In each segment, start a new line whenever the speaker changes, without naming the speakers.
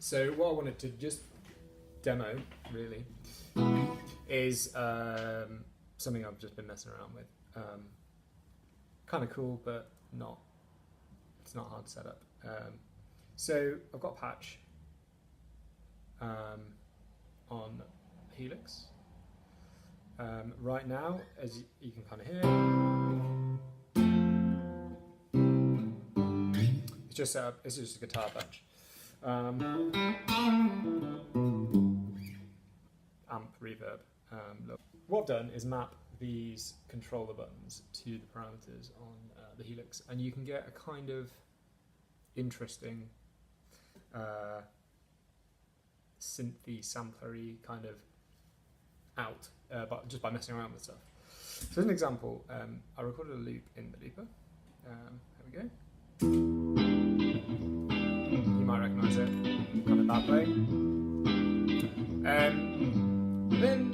So what I wanted to just demo, really, is something I've just been messing around with. Kind of cool, but it's not hard to set up. So I've got a patch on Helix. Right now, as you can kind of hear, it's just set up. It's just a guitar patch. Amp, reverb. What I've done is map these controller buttons to the parameters on the Helix, and you can get a kind of interesting synthy, samplery kind of out, but just by messing around with stuff. So as an example, I recorded a loop in the looper. There we go. You might recognise it, kind of that way. Then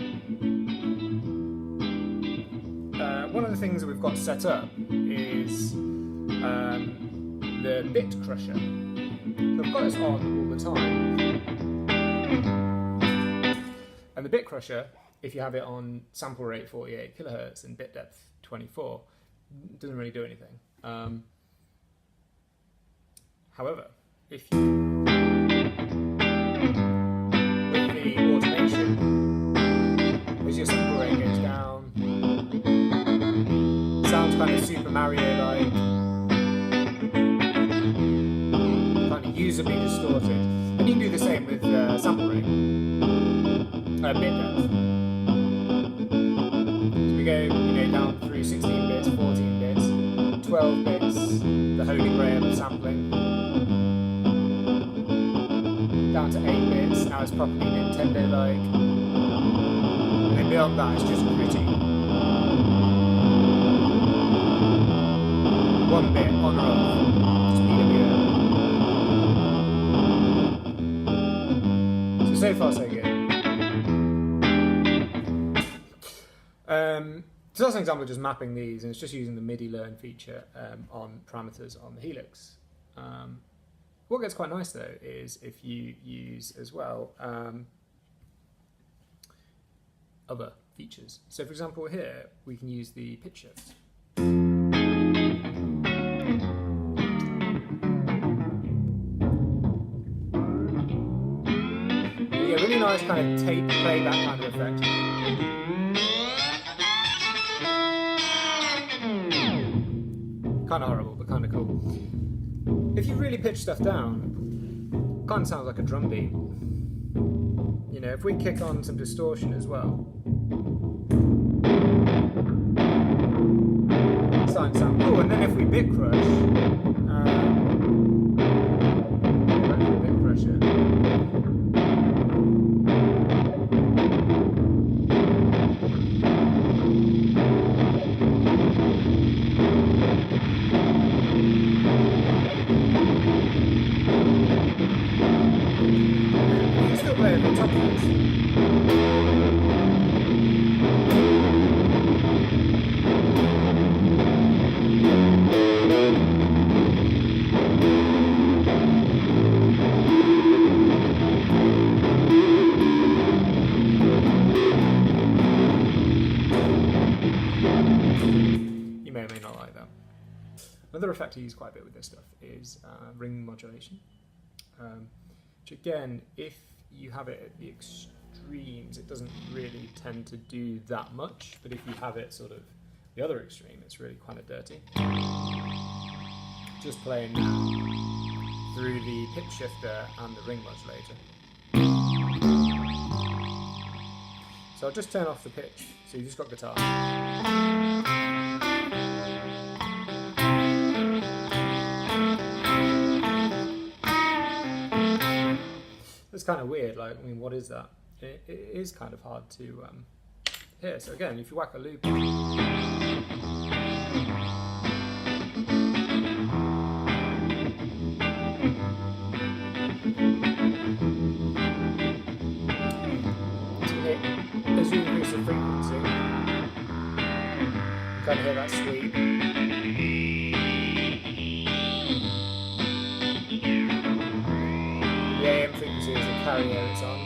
one of the things that we've got set up is the bit crusher. So I've got this on all the time. And the bit crusher, if you have it on sample rate 48 kilohertz and bit depth 24, doesn't really do anything. However, if you, with the automation, as your sample rate goes down, sounds kind of Super Mario-like, kind of usably distorted. And you can do the same with sample rate, bit depth. So we go down through 16 bits, 14 bits, 12 bits, the holy grail of sampling. Down to 8 bits, now it's properly Nintendo-like. And then beyond that, it's just gritty. 1 bit on or off, just PWM. So far so good. So that's an example of just mapping these, and it's just using the MIDI learn feature on parameters on the Helix. What gets quite nice though is if you use as well other features. So for example here we can use the pitch shift. Yeah, really nice kind of tape playback kind of effect. Kind of horrible, but kind of cool. If you really pitch stuff down, it kind of sounds like a drum beat. You know, if we kick on some distortion as well, it's starting to sound cool. And then if we bit crush, back to the bit crusher. You may or may not like that. Another effect I use quite a bit with this stuff is ring modulation. Which again, if you have it at the extremes, it doesn't really tend to do that much, but if you have it sort of the other extreme, it's really kind of dirty. Just playing now through the pitch shifter and the ring modulator. So I'll just turn off the pitch, so you've just got guitar. It's kind of weird, like, I mean, what is that? It is kind of hard to hear. So again, if you whack a loop, as you increase the frequency, you kind of hear that sweep. The AM frequency can see as the carrier it's on.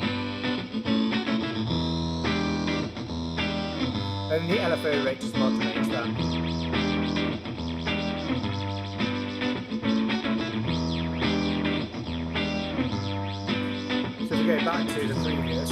And the LFO rate just modulates that. So if we go back to the previous,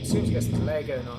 as soon as you get some delay going on.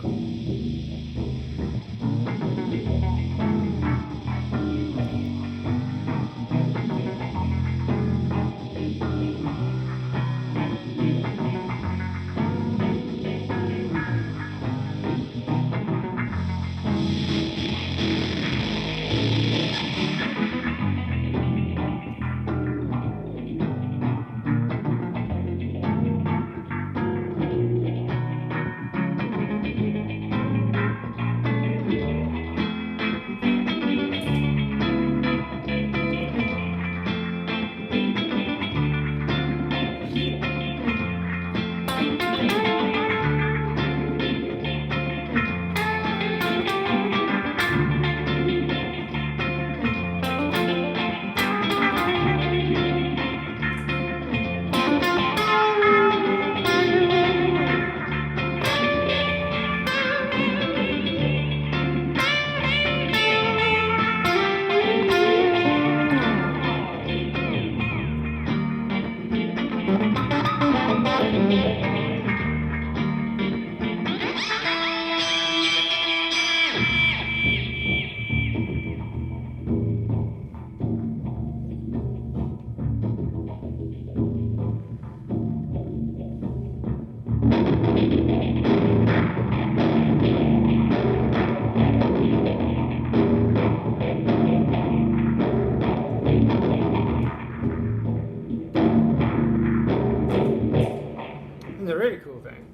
The really cool thing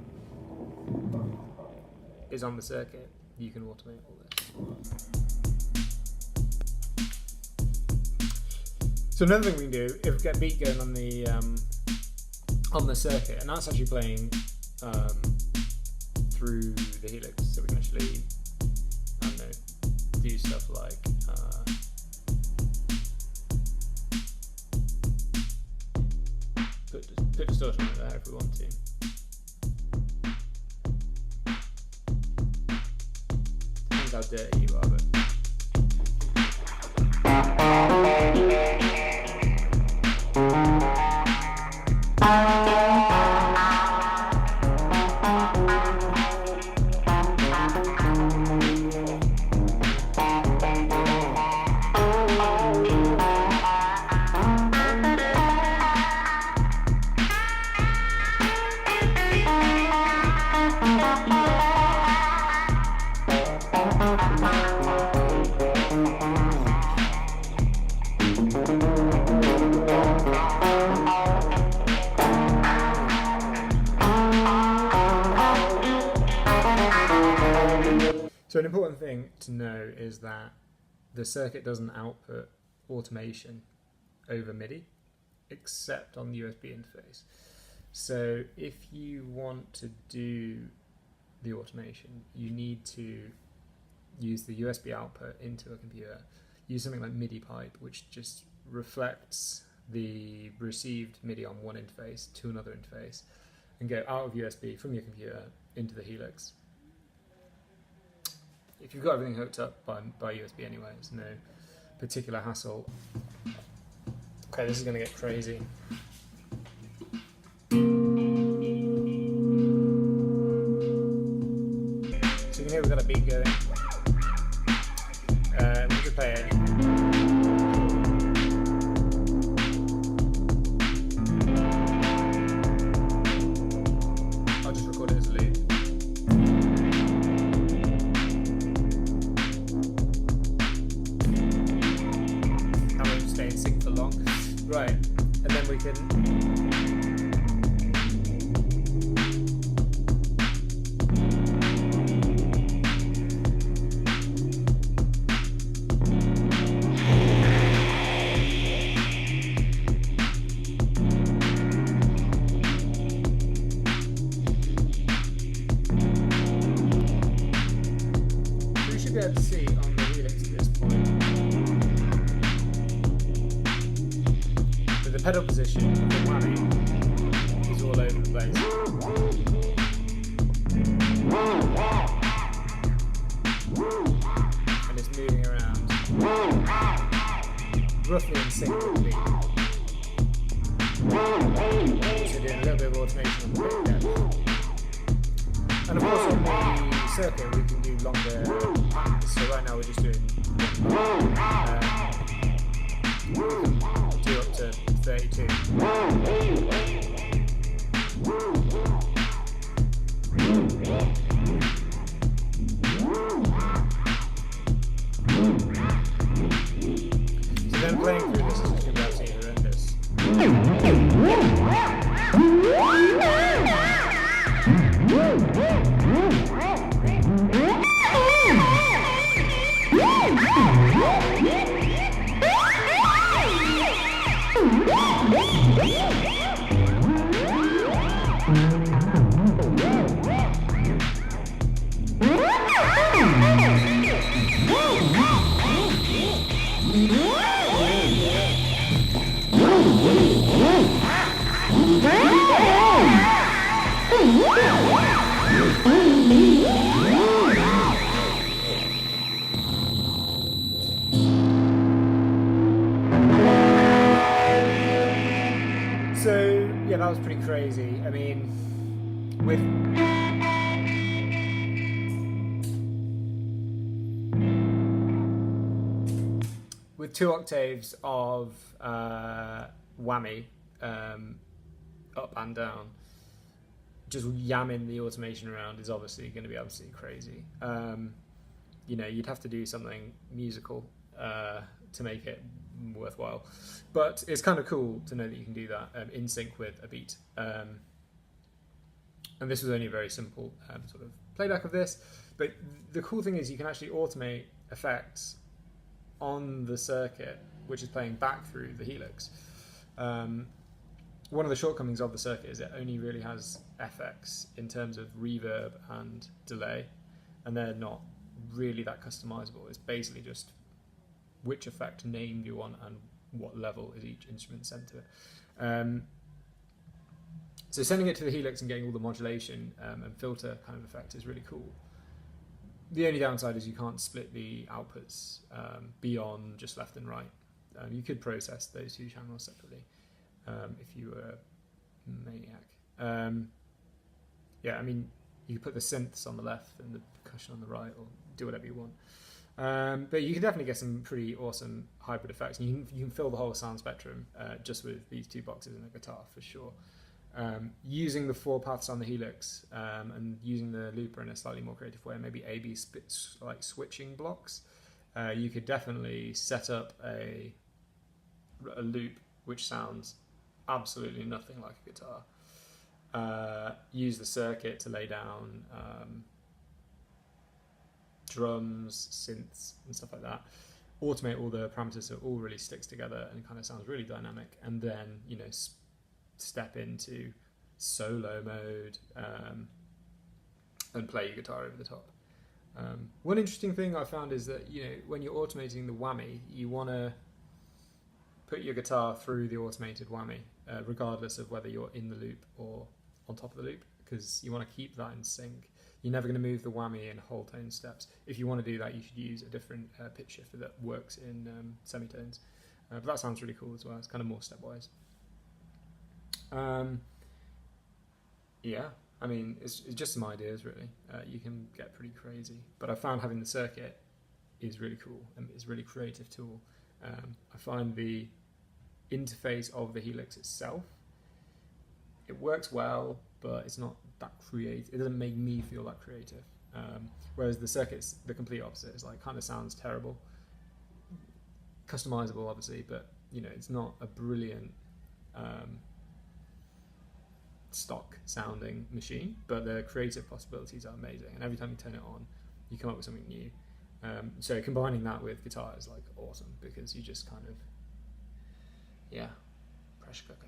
is on the circuit, you can automate all this. So another thing we can do, if we get a beat going on the circuit, and that's actually playing through the Helix, so we can actually, I don't know, do stuff like put distortion right there if we want to. Depends how dirty you are, but so an important thing to know is that the circuit doesn't output automation over MIDI, except on the USB interface. So if you want to do the automation, you need to use the USB output into a computer, use something like MIDI pipe, which just reflects the received MIDI on one interface to another interface, and go out of USB from your computer into the Helix. If you've got everything hooked up by USB anyway, it's no particular hassle. Okay, this is going to get crazy. here we've got a beat going. We could play it. I'll just record it as a loop. And we'll stay in sync for long. Right, and then we can. Be able to see on the Helix at this point that the pedal position of the whammy is all over the place. And it's moving around roughly in sync with the beat. So doing a little bit of automation on the pick depth. And of course on the circuit we can do longer patterns. So right now we're just doing we can do up to 32. So then playing through this is going to be absolutely horrendous. So yeah, that was pretty crazy. I mean, with 2 octaves of whammy up and down, just yamming the automation around is obviously going to be absolutely crazy. You know, you'd have to do something musical to make it worthwhile, but it's kind of cool to know that you can do that in sync with a beat. And this was only a very simple sort of playback of this, but the cool thing is you can actually automate effects on the circuit, which is playing back through the Helix. One of the shortcomings of the circuit is it only really has FX in terms of reverb and delay, and they're not really that customizable. It's basically just which effect name do you want and what level is each instrument sent to it. So sending it to the Helix and getting all the modulation and filter kind of effect is really cool. The only downside is you can't split the outputs beyond just left and right. You could process those 2 channels separately if you were a maniac. Yeah, I mean, you could put the synths on the left and the percussion on the right, or do whatever you want. But you can definitely get some pretty awesome hybrid effects. And you can fill the whole sound spectrum just with these 2 boxes and a guitar for sure. Using the 4 paths on the Helix and using the looper in a slightly more creative way, maybe A/B like switching blocks, you could definitely set up a loop which sounds absolutely nothing like a guitar. Use the circuit to lay down drums, synths, and stuff like that. Automate all the parameters so it all really sticks together and kind of sounds really dynamic. And then, you know, step into solo mode and play your guitar over the top. One interesting thing I found is that, you know, when you're automating the whammy, you want to put your guitar through the automated whammy, regardless of whether you're in the loop or on top of the loop, because you want to keep that in sync. You're never going to move the whammy in whole tone steps. If you want to do that, you should use a different pitch shifter that works in semitones. But that sounds really cool as well. It's kind of more stepwise. Yeah, I mean, it's just some ideas really. You can get pretty crazy, but I found having the circuit is really cool and it's a really creative tool. I find the interface of the Helix itself, it works well, but it's not that creative. It doesn't make me feel that creative. Whereas the circuit's the complete opposite. It's like, kind of sounds terrible. Customizable, obviously, but you know, it's not a brilliant stock sounding machine, but the creative possibilities are amazing, and every time you turn it on you come up with something new. So combining that with guitar is like awesome, because you just kind of, yeah, pressure cooker.